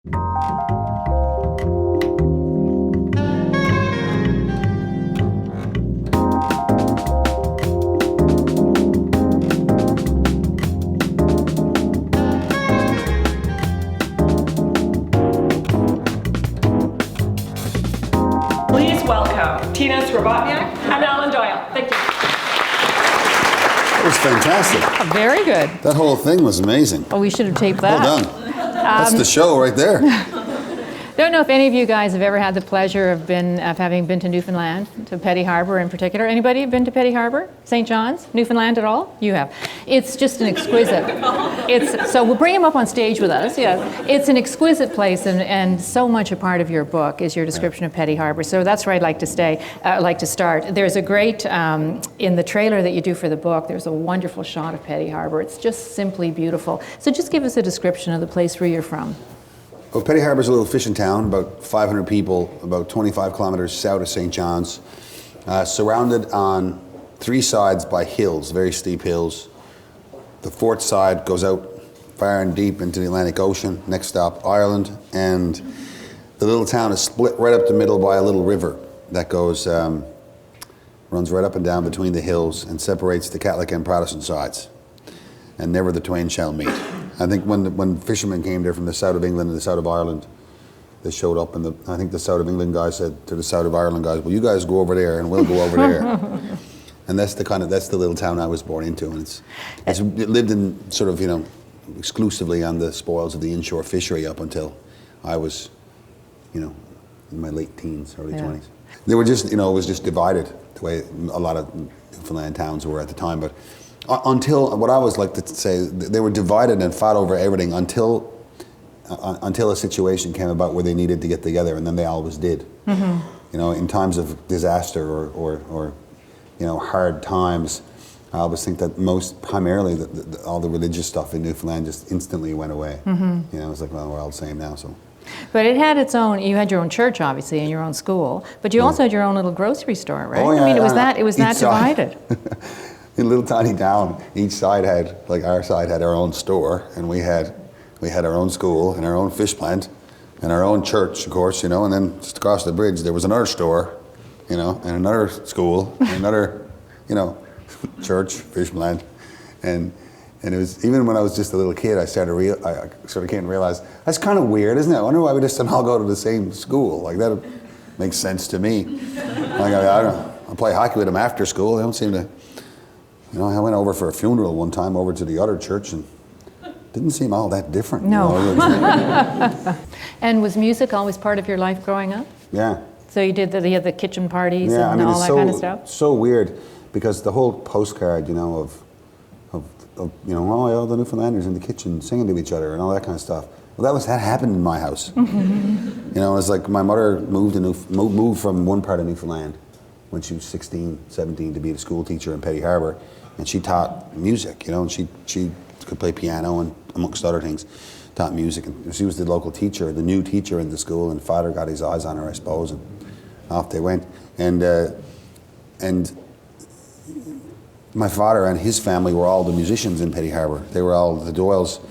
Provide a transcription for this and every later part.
Please welcome Tina Srabotniak and Alan Doyle. Thank you. That was fantastic. Very good. That whole thing was amazing. Oh, we should have taped that. Well done. That's the show right there. Don't know if any of you guys have ever had the pleasure of having been to Newfoundland, to Petty Harbour in particular. Anybody been to Petty Harbour, St. John's, Newfoundland at all? You have. It's just an exquisite. So we'll bring him up on stage with us. Yeah, it's an exquisite place, and so much a part of your book is your description of Petty Harbour. So that's where I'd like to start. There's a great in the trailer that you do for the book. There's a wonderful shot of Petty Harbour. It's just simply beautiful. So just give us a description of the place where you're from. Well, Petty Harbour is a little fishing town, about 500 people, about 25 kilometers south of St. John's, surrounded on three sides by hills, very steep hills. The fourth side goes out far and deep into the Atlantic Ocean, next stop Ireland, and the little town is split right up the middle by a little river that goes, runs right up and down between the hills and separates the Catholic and Protestant sides, and never the twain shall meet. I think when fishermen came there from the south of England and the south of Ireland, they showed up, and I think the south of England guys said to the south of Ireland guys, "Well, you guys go over there, and we'll go over there." And that's the little town I was born into, and it lived in sort of exclusively on the spoils of the inshore fishery up until I was, in my late teens, early 20s. They were just, it was just divided the way a lot of Newfoundland towns were at the time, but. Until, what I always like to say, they were divided and fought over everything until a situation came about where they needed to get together, and then they always did. Mm-hmm. In times of disaster or hard times, I always think that primarily all the religious stuff in Newfoundland just instantly went away. Mm-hmm. It was like, well, we're all the same now, so. But it had its own, you had your own church, obviously, and your own school, but you also had your own little grocery store, right? Oh, yeah, I mean, it was that divided. In a little tiny town, each side had, like our side had our own store, and we had our own school and our own fish plant and our own church, of course, and then just across the bridge there was another store, and another school, and another, church, fish plant, and it was, even when I was just a little kid, I sort of came to realize, that's kind of weird, isn't it? I wonder why we just didn't all go to the same school. Like, that makes sense to me. Like, I play hockey with them after school. They don't seem to. I went over for a funeral one time over to the other church, and it didn't seem all that different. No. And was music always part of your life growing up? Yeah. So you had the kitchen parties and all that kind of stuff? So weird, because the whole postcard, of the Newfoundlanders in the kitchen singing to each other and all that kind of stuff. Well, that happened in my house. It was like my mother moved from one part of Newfoundland when she was 16, 17 to be a school teacher in Petty Harbour, and she taught music, and she could play piano and, amongst other things, taught music. And she was the local teacher, the new teacher in the school, and father got his eyes on her, I suppose, and off they went. And my father and his family were all the musicians in Petty Harbour. They were all the Doyles.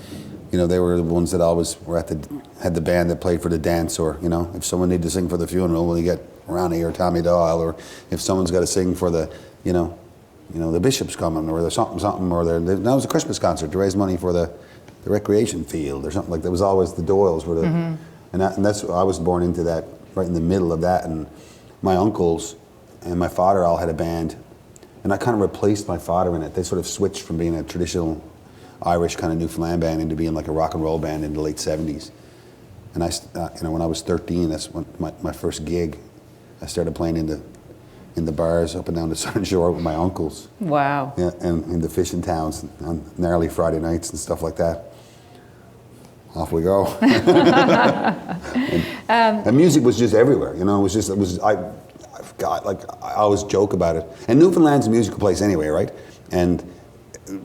They were the ones that always were had the band that played for the dance, or if someone needed to sing for the funeral, well, you get Ronnie or Tommy Doyle, or if someone's got to sing for the the bishop's coming, or there's something, or that was a Christmas concert to raise money for the recreation field or something like that. It was always the Doyles were the, and that's I was born into that, right in the middle of that, and my uncles and my father all had a band, and I kind of replaced my father in it. They sort of switched from being a traditional Irish kind of Newfoundland band into being like a rock and roll band in the late 70s. And I, when I was 13, that's when my first gig. I started playing in the bars up and down the Southern Shore with my uncles. Wow. Yeah, and in the fishing towns on gnarly Friday nights and stuff like that. Off we go. and music was just everywhere. I always joke about it. And Newfoundland's a musical place anyway, right?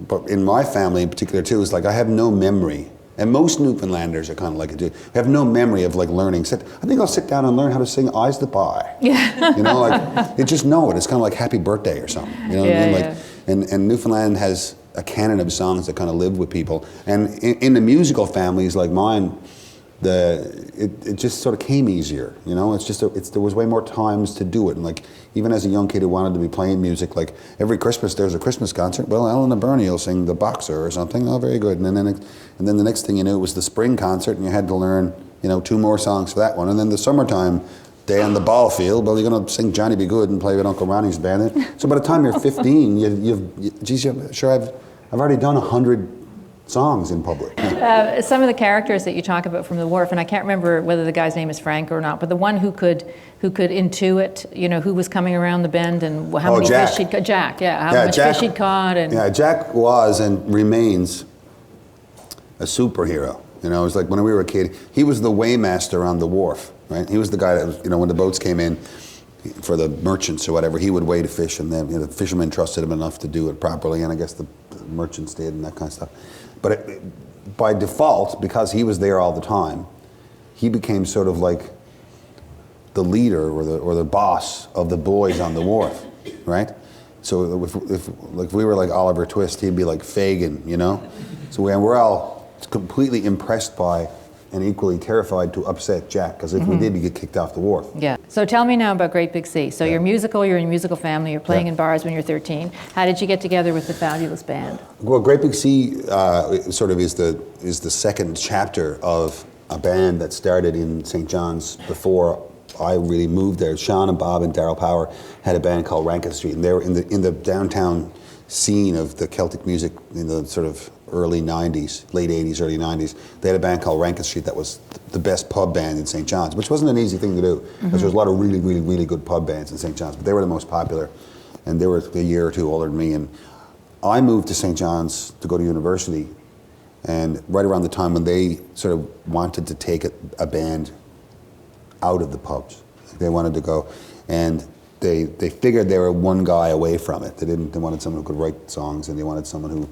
But in my family in particular too, it's like I have no memory. And most Newfoundlanders are kind of like it too. Have no memory of like learning. I think I'll sit down and learn how to sing "Eyes That Buy." Yeah. You just know it. It's kind of like "Happy Birthday" or something. What I mean? Like, and Newfoundland has a canon of songs that kind of live with people. And in the musical families like mine, it just sort of came easier, you know. It's just there was way more times to do it, and like even as a young kid who wanted to be playing music, like every Christmas there's a Christmas concert. Well, Ellen and Bernie will sing The Boxer or something. Oh, very good. And then the next thing you knew, it was the spring concert, and you had to learn, you know, 2 more songs for that one. And then the summertime day on the ball field, well, you're going to sing Johnny Be Good and play with Uncle Ronnie's band. So by the time you're 15, I've already done 100 songs in public. Some of the characters that you talk about from the wharf, and I can't remember whether the guy's name is Frank or not, but the one who could intuit, you know, who was coming around the bend and how many Jack. fish he'd caught. Jack, yeah, how much fish he'd caught. And yeah, Jack was and remains a superhero. You know, it was like when we were a kid, he was the weighmaster on the wharf, right? He was the guy that was, you know, when the boats came in for the merchants or whatever, he would weigh the fish, and then, you know, the fishermen trusted him enough to do it properly, and I guess the merchants did and that kind of stuff. But by default, because he was there all the time, he became sort of like the leader or the boss of the boys on the wharf, right? So if we were like Oliver Twist, he'd be like Fagin, you know? So we're all completely impressed by and equally terrified to upset Jack, because if we did, he'd get kicked off the wharf. yeah. So tell me now about Great Big Sea. So you're musical, you're in a musical family, you're playing in bars when you're 13. How did you get together with the fabulous band? Well, Great Big Sea sort of is the second chapter of a band that started in St. John's before I really moved there. Sean and Bob and Daryl Power had a band called Rankin Street, and they were in the downtown scene of the Celtic music in the sort of early 90s, late 80s, early 90s. They had a band called Rankin Street that was the best pub band in St. John's, which wasn't an easy thing to do, because there was a lot of really, really, really good pub bands in St. John's, but they were the most popular, and they were a year or two older than me. And I moved to St. John's to go to university, and right around the time when they sort of wanted to take a band out of the pubs. They wanted to go, and they figured they were one guy away from it. They wanted someone who could write songs, and they wanted someone who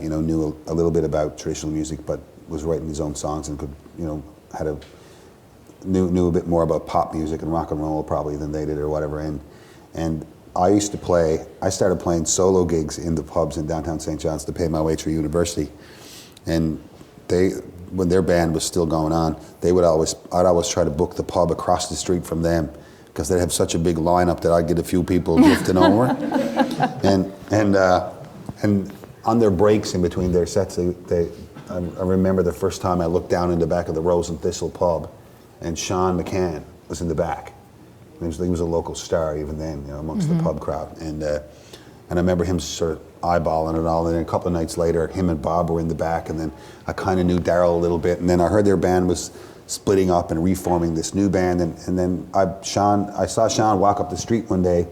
you know, knew a little bit about traditional music, but was writing his own songs and could, you know, knew a bit more about pop music and rock and roll probably than they did or whatever. And I started playing solo gigs in the pubs in downtown St. John's to pay my way through university. And when their band was still going on, I'd always try to book the pub across the street from them, because they'd have such a big lineup that I'd get a few people drifting over. And on their breaks in between their sets, I remember the first time I looked down in the back of the Rose and Thistle pub, and Sean McCann was in the back. He was a local star even then, you know, amongst the pub crowd. And I remember him sort of eyeballing it all. And then a couple of nights later, him and Bob were in the back, and then I kind of knew Daryl a little bit. And then I heard their band was splitting up and reforming this new band. And then I saw Sean walk up the street one day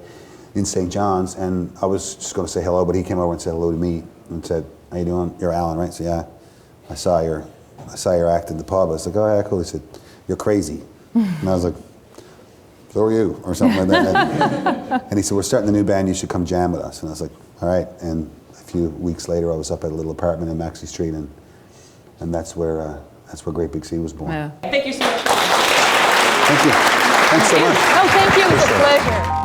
in St. John's, and I was just going to say hello, but he came over and said hello to me and said, "How you doing? You're Alan, right?" So yeah, I saw your act in the pub. I was like, "Oh yeah, cool." He said, "You're crazy," and I was like, "So are you," or something like that. And he said, "We're starting a new band. You should come jam with us." And I was like, "All right." And a few weeks later, I was up at a little apartment in Maxey Street, and that's where Great Big Sea was born. Yeah. Thank you so much. Thank you. Thanks so much. Oh, thank you. It was a pleasure.